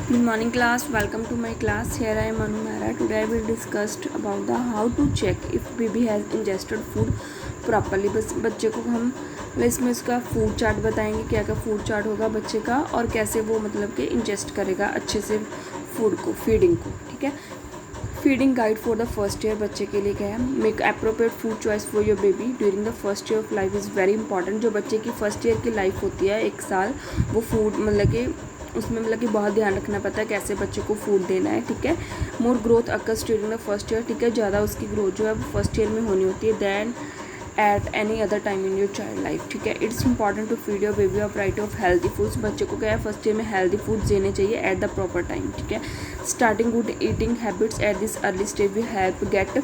Good morning class, welcome to my class. Here I am Anu Mehra. Today I will discuss about the how to check if baby has ingested food properly. बस बच्चे को हम इसमें इसका food chart बताएंगे, क्या क्या food chart होगा बच्चे का और कैसे वो मतलब कि इंजेस्ट करेगा अच्छे से फूड को, फीडिंग को. ठीक है. Feeding guide for the first year बच्चे के लिए क्या है, make appropriate food choice for your baby during the first year of life is very important. जो बच्चे की फर्स्ट ईयर की लाइफ होती है, एक साल, वो फूड मतलब कि उसमें मतलब कि बहुत ध्यान रखना पड़ता है कैसे बच्चे को फूड देना है. ठीक है. More growth occurs during the first year. ठीक है. ज़्यादा उसकी ग्रोथ जो है वो फर्स्ट ईयर में होनी होती है than at any other time in your child life. ठीक है. It's important to feed your baby of variety of healthy foods. बच्चे को क्या है फर्स्ट ईयर में हेल्दी फूड्स देने चाहिए एट द प्रॉपर टाइम. ठीक है. Starting good eating habits at this early stage will help get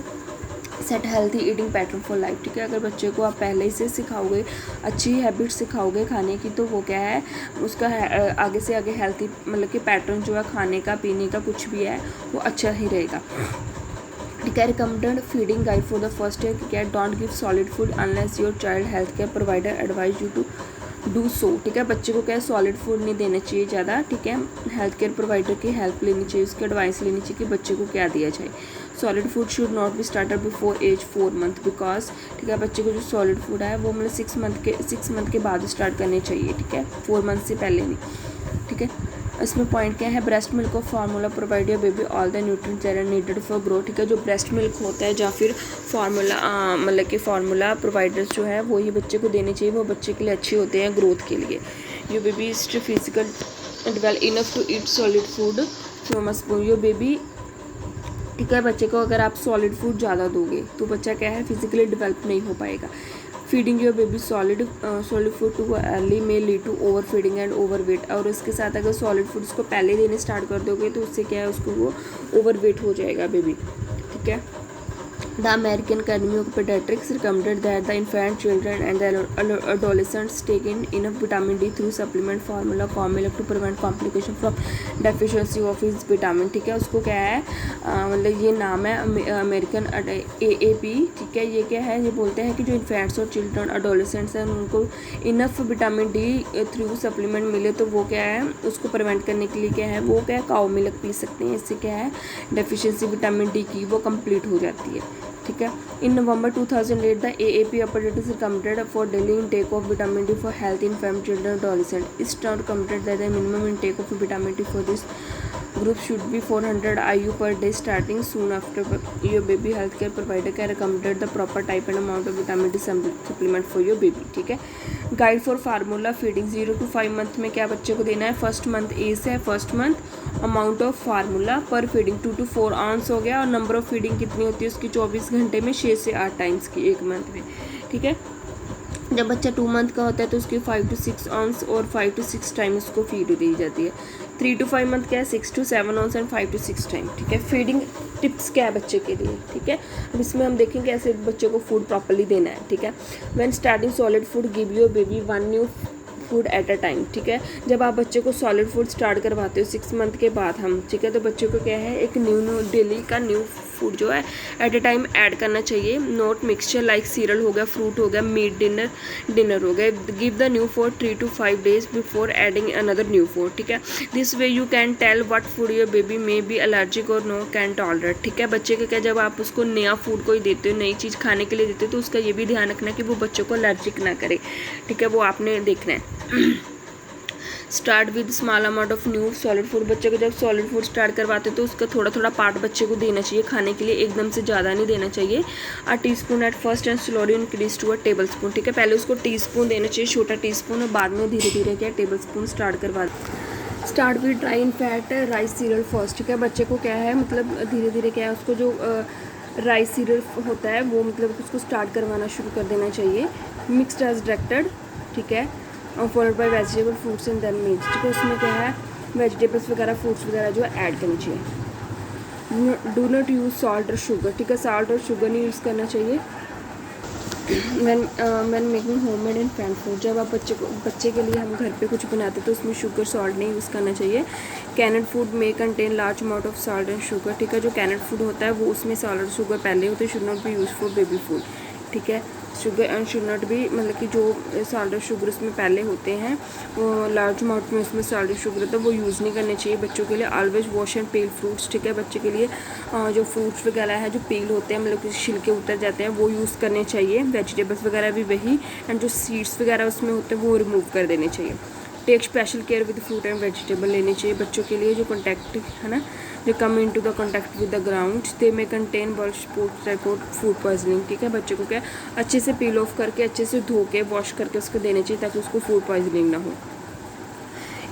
set healthy eating pattern for life. ठीक है. अगर बच्चे को आप पहले ही से सिखाओगे, अच्छी हैबिट सिखाओगे खाने की, तो वो क्या है उसका आगे से आगे हेल्थी मतलब कि पैटर्न जो है खाने का पीने का कुछ भी है वो अच्छा ही रहेगा. ठीक है. Recommended feeding guide for the first year क्या है, don't give solid food unless your child health care provider advise you to do so. ठीक है. बच्चे को क्या है सॉलिड फूड नहीं देना चाहिए ज़्यादा. ठीक है. हेल्थ केयर प्रोवाइडर की हेल्प लेनी चाहिए, उसकी एडवाइस लेनी चाहिए कि बच्चे को क्या दिया जाए. Solid food should not be started before age 4 month because. ठीक है. बच्चे को जो सॉलिड फूड है वो मतलब 6 मंथ के बाद स्टार्ट करने चाहिए. ठीक है. 4 मंथ से पहले नहीं. ठीक है. इसमें पॉइंट क्या है, breast milk of formula provide your baby all the nutrients that are needed for growth. ठीक है. जो ब्रेस्ट मिल्क होता है या फिर फार्मूला मतलब कि फार्मूला प्रोवाइडर्स जो है वो ही बच्चे को देने चाहिए, वो बच्चे के लिए अच्छे होते हैं ग्रोथ के लिए. Your baby is physical well enough to eat solid food from a spoon. Your baby. ठीक है. बच्चे को अगर आप सॉलिड फूड ज़्यादा दोगे तो बच्चा क्या है फिजिकली डेवलप नहीं हो पाएगा. Feeding your baby solid food too early may lead to overfeeding and overweight. और उसके साथ अगर सॉलिड फूड उसको पहले देने स्टार्ट कर दोगे तो उससे क्या है उसको वो ओवर वेट हो जाएगा बेबी. ठीक है. The American Academy of Pediatrics recommended that the infant children and the adolescents take in enough vitamin D through supplement formula milk to prevent complication from deficiency of his vitamin. ठीक है. उसको क्या है मतलब ये नाम है अमेरिकन AAP. ठीक है. ये क्या है, ये बोलते हैं कि जो इन्फेंट्स और चिल्ड्रन अडोलेसेंट्स हैं उनको enough vitamin D through supplement मिले तो वो क्या है उसको प्रिवेंट करने के लिए क्या है वो क्या है काऊ मिल्क पी सकते हैं. इससे क्या है डेफिशिएंसी विटामिन डी की वो कंप्लीट हो जाती है. ठीक है. In November 2008 the AAP update recommended for daily intake of vitamin D for health infant children adolescent. इस term recommended that the minimum intake of vitamin D for this group should be 400 IU per day starting soon after your baby. Healthcare provider can recommend the proper type and amount of vitamin D supplement for your baby. ठीक है. Guide for formula feeding 0 to 5 month में क्या बच्चे को देना है. First month ए से है, first month amount of formula पर फीडिंग 2 to 4 आउंस हो गया. और नंबर ऑफ फीडिंग कितनी होती है उसकी 24 घंटे में 6 से 8 टाइम्स की एक मंथ में. ठीक है. जब बच्चा 2 मंथ का होता है तो उसकी 5 to 6 आउंस और 5 to 6 टाइम उसको फीड दी जाती है. 3 to 5 मंथ क्या है 6 to 7 ounce and 5 to 6 time. ठीक है. फीडिंग टिप्स क्या है बच्चे के लिए. ठीक है. अब इसमें हम देखेंगे कैसे बच्चे को फूड प्रॉपर्ली देना है. ठीक है. When starting solid food give your baby 1 new food at a time. ठीक है. जब आप बच्चे को सॉलिड फूड स्टार्ट करवाते हो 6 मंथ के बाद हम, ठीक है, तो बच्चे को क्या है एक न्यू डेली का न्यू फूड जो है एट अ टाइम ऐड करना चाहिए. नोट मिक्सचर लाइक सीरियल हो गया, फ्रूट हो गया, मीट डिनर हो गया. Give the new food 3 to 5 days before adding another new food. ठीक है. This way you can tell what food your baby may be allergic और नो कैन टॉलरेट. ठीक है. बच्चे का क्या जब आप उसको नया फूड कोई देते हो, नई चीज़ खाने के लिए देते हो तो उसका ये भी ध्यान रखना है कि वो बच्चों को एलर्जिक ना करे. ठीक है. वो आपने देखना है. Start with small amount of new solid food. बच्चे को जब सॉलिड फूड स्टार्ट करवाते हैं तो उसका थोड़ा थोड़ा पार्ट बच्चे को देना चाहिए खाने के लिए, एकदम से ज़्यादा नहीं देना चाहिए. Teaspoon at first and slowly increase to a tablespoon. ठीक है. पहले उसको टीस्पून देना चाहिए, छोटा टीस्पून, और बाद में धीरे धीरे क्या टेबल स्पून स्टार्ट करवा. Start with dry in fat rice serial first. ठीक है. बच्चे को क्या है मतलब धीरे धीरे क्या है उसको जो राइस सीरियल होता है वो मतलब उसको स्टार्ट करवाना शुरू कर देना चाहिए. Mixed as directed. ठीक है. और followed by vegetable fruits and then meats. ठीक है. उसमें क्या है वेजिटेबल्स वगैरह फ्रूट्स वगैरह जो है ऐड करनी चाहिए. डू नॉट यूज़ सॉल्ट और शुगर. ठीक है. सॉल्ट और शुगर नहीं यूज़ करना चाहिए. When making homemade infant food. जब आप बच्चे के लिए हम घर पे कुछ बनाते हैं तो उसमें शुगर सॉल्ट नहीं यूज़ करना चाहिए. कैनेड फूड में contain large amount of salt and sugar. ठीक है. जो कैनेड फूड होता है वो उसमें सॉल्ट और शुगर पहले होते हैं. Should not B use for baby food. ठीक है. Sugar and should not B, मतलब कि जो साल्टेड शुगर उसमें पहले होते हैं वो लार्ज अमाउंट में उसमें साल्टेड शुगर होता है वो यूज़ नहीं करने चाहिए बच्चों के लिए। Always wash and peel fruits, ठीक है, बच्चे के लिए जो फ्रूट्स वगैरह है जो पील होते हैं, मतलब कि छिलके उतर जाते हैं, वो यूज़ करने चाहिए। वेजिटेबल्स वगैरह भी वही, एंड जो सीड्स वगैरह उसमें होते हैं वो रिमूव कर देने चाहिए। Take special care with fruit and vegetable लेनी चाहिए बच्चों के लिए। जो कॉन्टैक्ट है ना, जो come in to the contact with the ground they may contain बल्क रिपोर्ट फूड पॉइजनिंग, ठीक है, बच्चे को क्या अच्छे से पील ऑफ करके अच्छे से धो के वॉश करके उसको देने चाहिए ताकि उसको फूड पॉइजनिंग ना हो।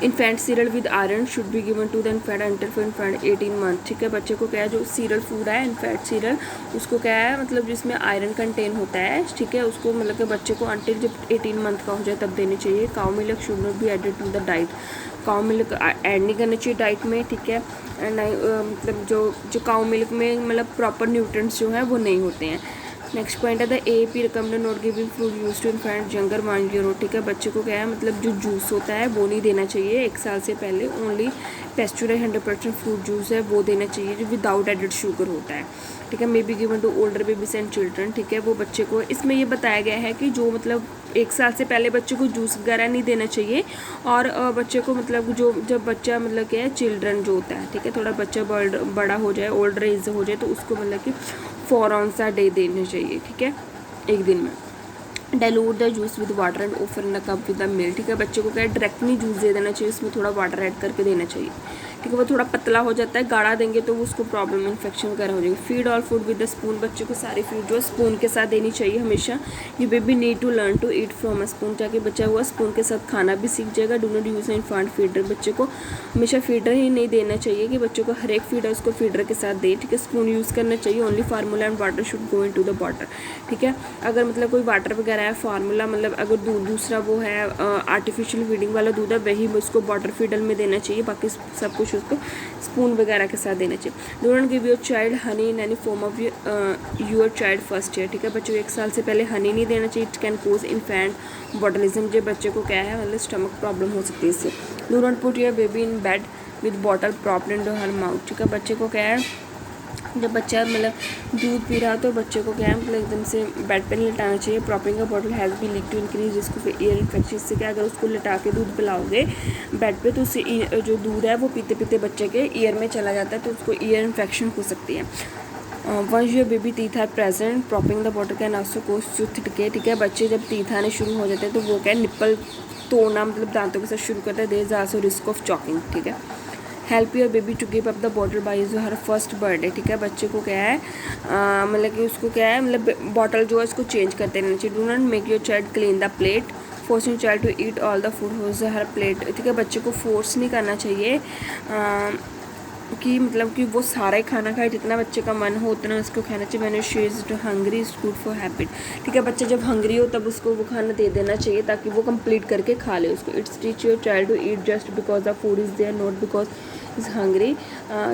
Infant cereal with iron should be given to the infant until for infant 18 month, ठीक है, बच्चे को क्या है जो सीरियल फूड है इन्फेंट सीरियल उसको क्या है मतलब जिसमें आयरन कंटेन होता है, ठीक है, उसको मतलब कि बच्चे को अंटिल जब 18 मंथ का हो जाए तब देनी चाहिए। Cow milk should not be added to the diet, cow milk add नहीं करनी चाहिए डाइट में, ठीक है, नहीं मतलब जो काउ मिल्क में मतलब प्रॉपर न्यूट्रिएंट्स जो हैं वो नहीं होते हैं। नेक्स्ट पॉइंट है the AAP recommended not giving fruit juice to infant younger 1 year old, ठीक है, बच्चे को क्या है मतलब जो जूस होता है वो नहीं देना चाहिए 1 साल से पहले। ओनली पेस्चुराइज 100% फ्रूट जूस है वो देना चाहिए जो विदाउट एडेड शुगर होता है, ठीक है। May be given to older babies and children, ठीक है, वो बच्चे को इसमें ये बताया गया है कि जो मतलब 1 साल से पहले बच्चे को जूस वगैरह नहीं देना चाहिए। और बच्चे को मतलब जो जब बच्चा मतलब क्या है चिल्ड्रन जो होता है, ठीक है, थोड़ा बच्चा बड़ा हो जाए ओल्डर एज हो जाए तो उसको मतलब कि 4 ounce a day देने चाहिए, ठीक है, एक दिन में। Dilute the juice with water and offer in a cup with the milk, ठीक है, बच्चे को क्या डायरेक्ट नहीं जूस दे देना चाहिए, उसमें थोड़ा वाटर ऐड करके देना चाहिए, ठीक है, वो थोड़ा पतला हो जाता है, गाढ़ा देंगे तो वो उसको प्रॉब्लम इन्फेक्शन वगैरह हो जाएगी। Feed all food with the spoon, बच्चे को सारी फूड जो है स्पून के साथ देनी चाहिए हमेशा। You baby need to learn to eat from a spoon, ताकि बच्चा हुआ स्पून के साथ खाना भी सीख जाएगा। Do not use infant feeder, बच्चे को हमेशा फीडर ही नहीं देना चाहिए कि बच्चों को हर एक फीड है उसको फीडर के साथ दे, ठीक है, स्पून यूज़ करना चाहिए। Only formula and water should go in to the water, ठीक है, अगर मतलब कोई वाटर वगैरह है फार्मूला मतलब अगर दूध दूसरा वो है आर्टिफिशियल फीडिंग वाला दूध है वही उसको वाटर फीडर में देना चाहिए, बाकी सब कुछ उसको स्पून वगैरह के साथ देना चाहिए। Do not give your child honey in any form of your child first year, ठीक है, बच्चों को 1 साल से पहले हनी नहीं देना चाहिए। It can cause infant botulism, जो बच्चे को क्या है मतलब स्टमक प्रॉब्लम हो सकती है इससे। Do not put your baby in bed with bottle propped into her mouth, ठीक है, बच्चे को क्या है जब बच्चा मतलब दूध पी रहा तो बच्चे को क्या है मतलब एकदम से बेड पे नहीं लिटाना चाहिए। प्रॉपिंग का bottle has be leak to increase risk of ear infection, इससे क्या अगर उसको लिटा के दूध पिलाओगे बेड पे तो उससे जो दूध है वो पीते पीते बच्चे के ईयर में चला जाता है तो उसको ईयर इन्फेक्शन हो सकती है। Once your baby teeth are present propping the bottle can also cause to थिटके, ठीक है, बच्चे जब टीथ आने शुरू हो जाते हैं तो वो क्या निप्पल तोड़ना मतलब दांतों के साथ शुरू करता है। There is also risk of choking, ठीक है। Help your baby to give up the bottle by her first birthday, ठीक है, बच्चे को क्या है मतलब कि उसको क्या है मतलब बॉटल जो है उसको चेंज करते रहना चाहिए। Do not make your child clean the plate forcing child to eat all the food whose her plate, ठीक है, बच्चे को फोर्स नहीं करना चाहिए कि मतलब कि वो सारा ही खाना खाए, जितना बच्चे का मन हो उतना उसको खाना चाहिए। मैंने she is hungry is good for habit, ठीक है, बच्चा जब हंग्री हो तब उसको वो खाना दे देना चाहिए ताकि वो कंप्लीट करके खा ले उसको। It's teach your child to eat just because the food is there not because is hungry,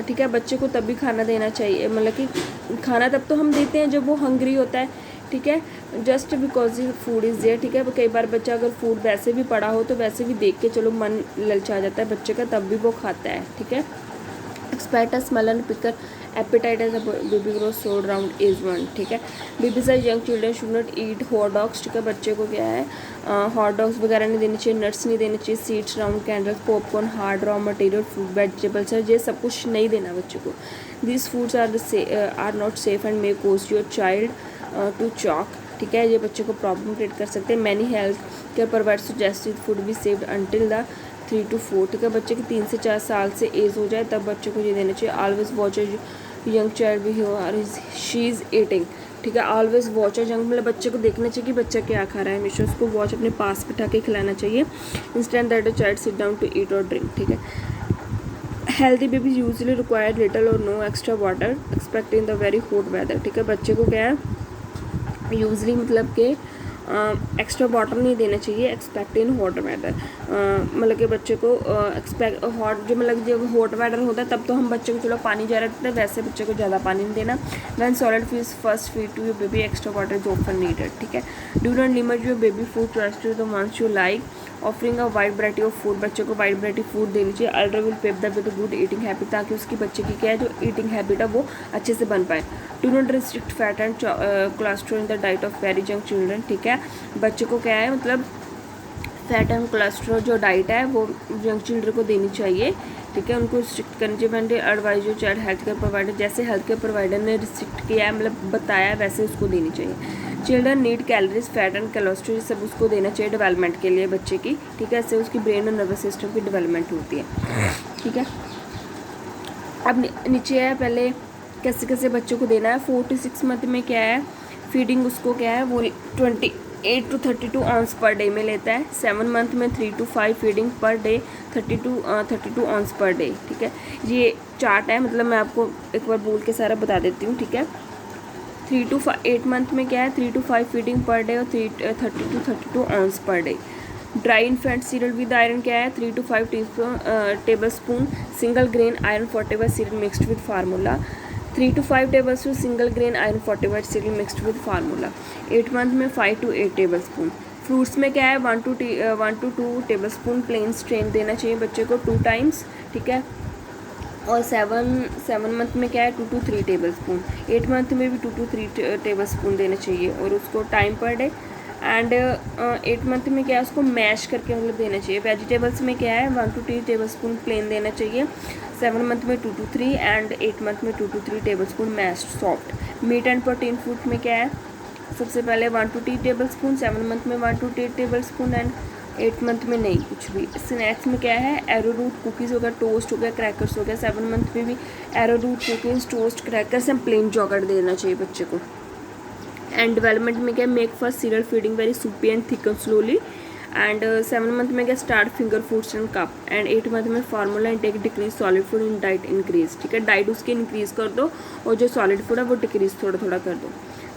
ठीक है, बच्चे को तब भी खाना देना चाहिए मतलब कि खाना तब तो हम देते हैं जब वो हंग्री होता है, ठीक है, just because food is there, ठीक है, कई बार बच्चा अगर फूड वैसे भी पड़ा हो तो वैसे भी देख के चलो मन ललचा जाता है बच्चे का तब भी वो खाता है, ठीक है। Expect a smell and pickier appetite as a baby grow so around age 1, ठीक है, babies as young children should not eat hot dogs, ठीक है, बच्चे को क्या है हॉट डॉग्स वगैरह नहीं देने चाहिए, नट्स नहीं देने चाहिए, seeds round candles popcorn hard raw material fruit vegetables है ये सब कुछ नहीं देना बच्चे को। This foods are not safe and may cause your child to choke, ठीक है, ये बच्चे को प्रॉब्लम क्रिएट कर सकते हैं। Many health care provide suggested food be saved until the 3 to 4, ठीक है, बच्चे की 3 से 4 साल से एज हो जाए तब बच्चे को ये देना चाहिए। ऑलवेज वॉच यंग चाइल्ड भी शी इज़ ईटिंग, ठीक है, ऑलवेज वॉच यंग मतलब बच्चे को देखना चाहिए कि बच्चा क्या खा रहा है, हमेशा उसको वॉच अपने पास बिठा के खिलाना चाहिए। Insist that a child sit down to eat और ड्रिंक, ठीक है। Healthy babies usually require little और no extra water expect in the very hot weather, ठीक है, बच्चे को क्या है यूजली मतलब कि एक्स्ट्रा वाटर नहीं देना चाहिए एक्सपेक्ट इन हॉट वेदर, मतलब कि बच्चे को एक्सपेक्ट हॉट जो मतलब जब हॉट वेदर होता है तब तो हम बच्चे को चलो पानी ज़्यादा देते हैं, वैसे बच्चे को ज़्यादा पानी नहीं देना। When solid fees first feed to your baby extra water is often needed, ठीक है। Do not limit your baby food choice to the ones you like offering a wide variety of food, बच्चे को wide variety food देनी चाहिए। Ultra will pep the with good eating habit, ताकि उसकी बच्चे की क्या है जो ईटिंग हैबिट है वो अच्छे से बन पाए। Do not restrict fat and cholesterol in the diet of very young children, ठीक है। बच्चे को क्या है मतलब फैट एंड कोलेस्ट्रॉल जो डाइट है वो यंग चिल्ड्रन को देनी चाहिए, ठीक है। उनको रिस्ट्रिक्ट करनी चाहिए। मैंने एडवाइज जो चाइल्ड हेल्थ केयर प्रोवाइडर, जैसे हेल्थ केयर प्रोवाइडर ने रिस्ट्रिक्ट किया है मतलब बताया है वैसे उसको देनी चाहिए। Children need calories fat and cholesterol सब उसको देना चाहिए डेवलपमेंट के लिए बच्चे की, ठीक है। इससे उसकी ब्रेन और नर्वस सिस्टम की डेवलपमेंट होती है, ठीक है। अब नीचे है पहले कैसे कैसे बच्चों को देना है। 4 to 6 मंथ में क्या है फीडिंग उसको क्या है वो 28 to 32 ऑन्स पर डे में लेता है। 7 मंथ में 3 to 5 feeding per day 32 ounces per day, ठीक है। ये चार्ट है, मतलब मैं आपको एक बार बोल के सारा बता देती हूँ, ठीक है। 3 to 8 मंथ में क्या है 3 to 5 फीडिंग पर डे और 30 to 32 ounces per day. Dry infant cereal with iron क्या है 3 to 5 tablespoon single grain iron fortified cereal mixed with formula. 3 to 5 tablespoon single grain iron fortified cereal mixed with formula. 8 month में 5 to 8 table spoon. Fruits में क्या है 1 to 2 tablespoon plain strain देना चाहिए बच्चे को 2 times, ठीक है। और 7 मंथ में क्या है 2 to 3 टेबल स्पून। 8 मंथ में भी 2 to 3 टेबल स्पून देना चाहिए और उसको time per day. And 8 month में क्या है उसको मैश करके मतलब देना चाहिए। वेजिटेबल्स में क्या है 1 to 2 टेबल स्पून प्लेन देना चाहिए। 7 मंथ में 2 to 3 एंड 8 मंथ में 2 to 3 tablespoon mashed soft. Meat and protein food में क्या है सबसे पहले 1 to 2 टेबल स्पून, 7 मंथ में 1 to 2 table spoon and 8 month में नहीं कुछ भी। स्नैक्स में क्या है एरो रूट कुकीज़ हो गया, टोस्ट हो गया, क्रैकर्स हो गया। 7 मंथ में भी arrowroot cookies, toast, crackers and plain yogurt देना चाहिए बच्चे को। एंड डेवलपमेंट में क्या make first cereal feeding very soupy and thicken slowly. And 7 month में क्या start finger foods and cup. And 8 month में formula intake decrease, solid food in diet increase, ठीक है। डाइट उसकी इंक्रीज कर दो और जो सॉलिड फूड है वो डिक्रीज थोड़ा थोड़ा कर दो,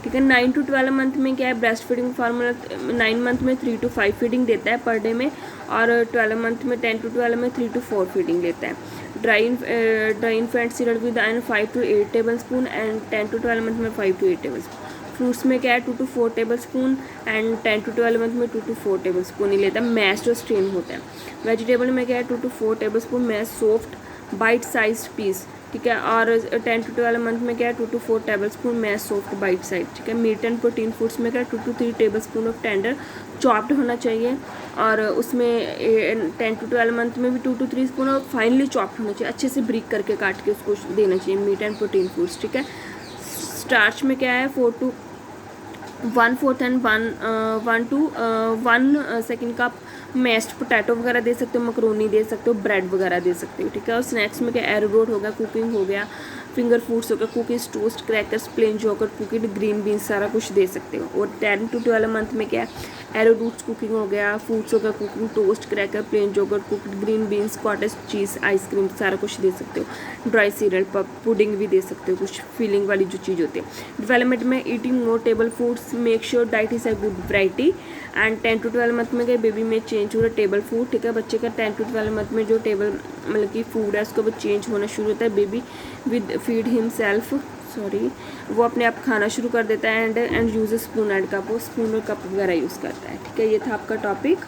ठीक है। 9 to 12 मंथ में क्या है ब्रेस्ट फीडिंग फार्मूला 9 मंथ में 3 to 5 फीडिंग देता है पर डे में और 12 मंथ में 10 to 12 में 3 to 4 फीडिंग लेता है। Dry infant cereal with iron 5 to 8 table spoon and 10 to 12 month में 5 to 8 टेबल स्पून। फ्रूट्स में क्या है 2 to 4 table spoon and 10 to 12 month में 2 to 4 टेबल स्पून ही लेता है। मैश्ड और स्ट्रेन होता है। वेजिटेबल में क्या है 2 to 4 tablespoon mash soft bite size piece, ठीक है। और 10 to 12 मंथ में क्या है 2 to 4 tablespoon mash soft bite size, ठीक है। मीट एंड प्रोटीन फूड्स में क्या है 2 to 3 table spoon of tender chopped होना चाहिए और उसमें 10 to 12 मंथ में भी 2 to 3 स्पून और फाइनली चॉप्ड होना चाहिए, अच्छे से ब्रीक करके काट के उसको देना चाहिए मीट एंड प्रोटीन फूड्स, ठीक है। स्टार्च में क्या है 4 to 1/4 and 1 to 1 second cup mashed potato वगैरह दे सकते हो, मकरोनी दे सकते हो, ब्रेड वगैरह दे सकते हो, ठीक है। और स्नैक्स में क्या एरोरोट हो गया, कुकिंग हो गया, फिंगर फूड्स हो गया, cookies, toast, crackers, plain yogurt, cooked, green beans सारा कुछ दे सकते हो। और 10 to 12 मंथ में क्या है एरो रूट्स कुकिंग हो गया, फूड्स हो गया, cooking, toast, cracker, plain yogurt, cooked green beans, cottage cheese, ice cream सारा कुछ दे सकते हो। ड्राई सीरियल पुडिंग भी दे सकते हो, कुछ फीलिंग वाली जो चीज़ होती है। डेवलपमेंट में eating more table foods, make sure diet is a good variety. And 10 to 12 month में क्या बेबी में चेंज हो रहा है टेबल फूड, ठीक है। बच्चे का 10 to 12 मंथ में जो टेबल मतलब कि फूड है उसका वो चेंज होना शुरू होता है। बेबी विद फीड हिमसेल्फ वो अपने आप खाना शुरू कर देता है and use spoon and cup, वो स्पून और कप वगैरह यूज़ करता है, ठीक है। ये था आपका टॉपिक।